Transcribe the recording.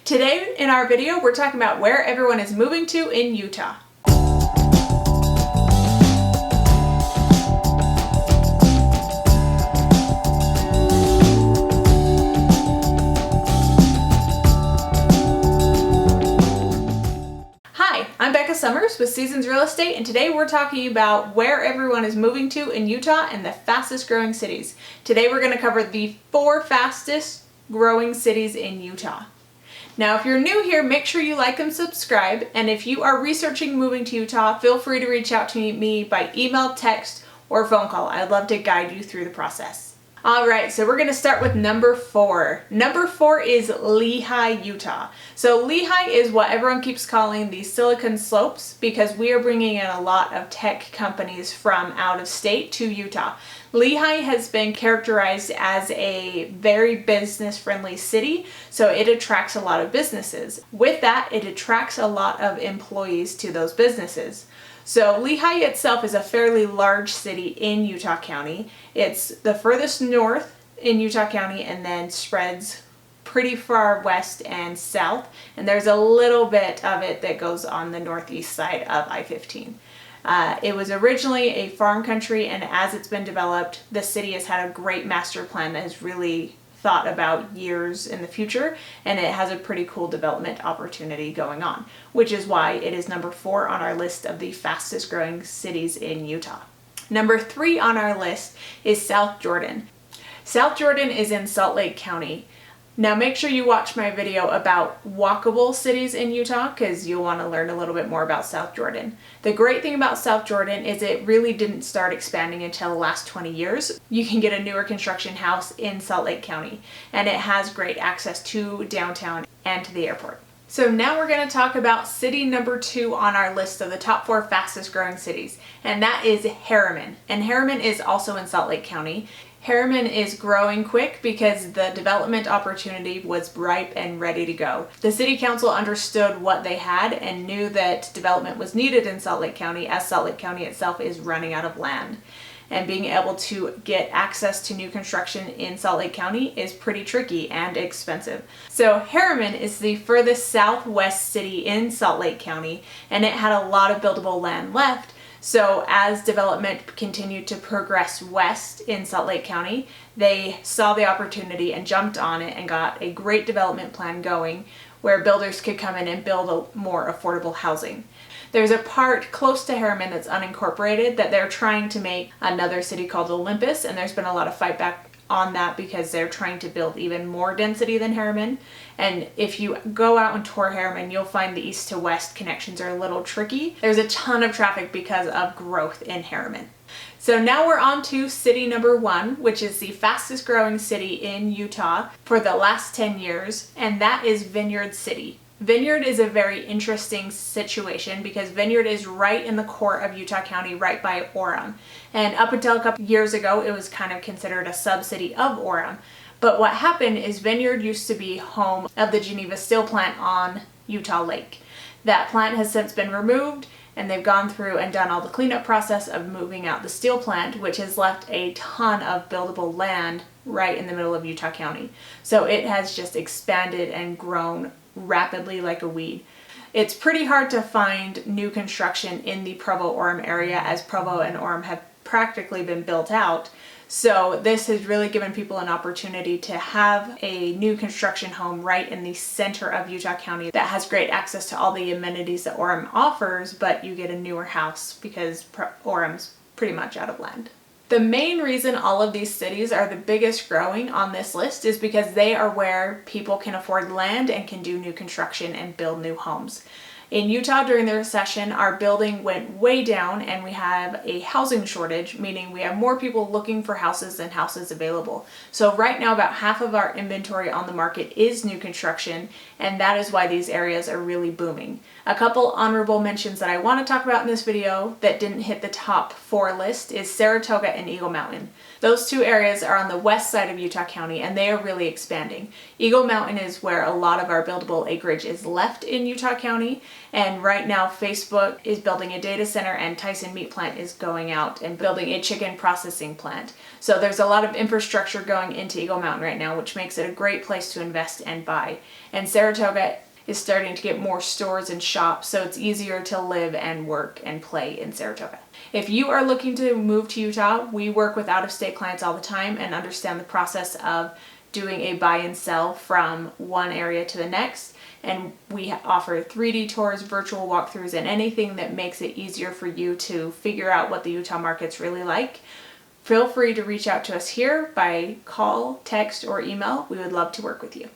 Today in our video, we're talking about where everyone is moving to in Utah. Hi, I'm Becca Summers with Seasons Real Estate, and today we're talking about where everyone is moving to in Utah and the fastest growing cities. Today we're going to cover the 4 fastest growing cities in Utah. Now, if you're new here, make sure you like and subscribe. And if you are researching moving to Utah, feel free to reach out to me by email, text, or phone call. I'd love to guide you through the process. All right, so we're going to start with number 4. Number 4 is Lehi, Utah. So Lehi is what everyone keeps calling the Silicon Slopes because we are bringing in a lot of tech companies from out of state to Utah. Lehi has been characterized as a very business-friendly city, so it attracts a lot of businesses. With that, it attracts a lot of employees to those businesses. So Lehi itself is a fairly large city in Utah County. It's the furthest north in Utah County and then spreads pretty far west and south, and there's a little bit of it that goes on the northeast side of I-15. It was originally a farm country, and as it's been developed, the city has had a great master plan that has really thought about years in the future, and it has a pretty cool development opportunity going on, which is why it is number 4 on our list of the fastest growing cities in Utah. Number 3 on our list is South Jordan. South Jordan is in Salt Lake County. Now make sure you watch my video about walkable cities in Utah because you'll want to learn a little bit more about South Jordan. The great thing about South Jordan is it really didn't start expanding until the last 20 years. You can get a newer construction house in Salt Lake County, and it has great access to downtown and to the airport. So now we're going to talk about city number 2 on our list of the top 4 fastest growing cities, and that is Herriman. And Herriman is also in Salt Lake County. Herriman is growing quick because the development opportunity was ripe and ready to go. The city council understood what they had and knew that development was needed in Salt Lake County, as Salt Lake County itself is running out of land. And being able to get access to new construction in Salt Lake County is pretty tricky and expensive. So Herriman is the furthest southwest city in Salt Lake County, and it had a lot of buildable land left. So as development continued to progress west in Salt Lake County, they saw the opportunity and jumped on it and got a great development plan going where builders could come in and build a more affordable housing. There's a part close to Herriman that's unincorporated that they're trying to make another city called Olympus, and there's been a lot of fight back on that because they're trying to build even more density than Herriman. And if you go out and tour Herriman, you'll find the east to west connections are a little tricky. There's a ton of traffic because of growth in Herriman. So now we're on to city number 1, which is the fastest growing city in Utah for the last 10 years, and that is Vineyard City. Vineyard is a very interesting situation because Vineyard is right in the core of Utah County, right by Orem. And up until a couple years ago, it was kind of considered a sub-city of Orem. But what happened is Vineyard used to be home of the Geneva steel plant on Utah Lake. That plant has since been removed, and they've gone through and done all the cleanup process of moving out the steel plant, which has left a ton of buildable land right in the middle of Utah County. So it has just expanded and grown rapidly like a weed. It's pretty hard to find new construction in the Provo-Orem area as Provo and Orem have practically been built out. So this has really given people an opportunity to have a new construction home right in the center of Utah County that has great access to all the amenities that Orem offers, but you get a newer house because Orem's pretty much out of land. The main reason all of these cities are the biggest growing on this list is because they are where people can afford land and can do new construction and build new homes. In Utah during the recession, our building went way down and we have a housing shortage, meaning we have more people looking for houses than houses available. So right now about half of our inventory on the market is new construction, and that is why these areas are really booming. A couple honorable mentions that I want to talk about in this video that didn't hit the top 4 list is Saratoga and Eagle Mountain. Those 2 areas are on the west side of Utah County, and they are really expanding. Eagle Mountain is where a lot of our buildable acreage is left in Utah County, And right now Facebook is building a data center and Tyson Meat Plant is going out and building a chicken processing plant. So there's a lot of infrastructure going into Eagle Mountain right now, which makes it a great place to invest and buy. And Saratoga is starting to get more stores and shops, so it's easier to live and work and play in Saratoga. If you are looking to move to Utah, we work with out-of-state clients all the time and understand the process of doing a buy and sell from one area to the next. And we offer 3D tours, virtual walkthroughs, and anything that makes it easier for you to figure out what the Utah market's really like. Feel free to reach out to us here by call, text, or email. We would love to work with you.